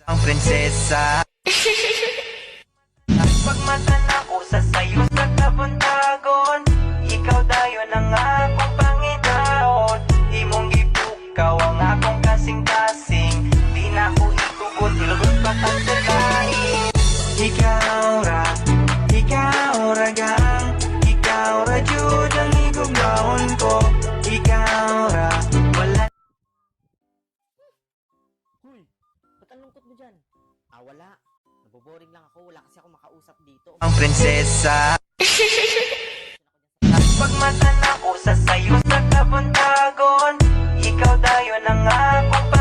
ang prinsesa. Pagmatan ako sa sayo sa kabuntagon, ikaw dayon ang akong Panginoon. Imong gipukaw ang akong kasing-kasing, di na ko itugot, ilugot pa pagdalain. Ikaw ra gang, ikaw ra jud ang igugnaon ko. Ikaw ra, wala. Huy, ba't ang lungkot mo dyan? Wala. Naboboring lang ako. Wala kasi ako makausap dito. Ang prinsesa. Pagmatan ako sa sayo sa kabuntagon, ikaw dayon ang akong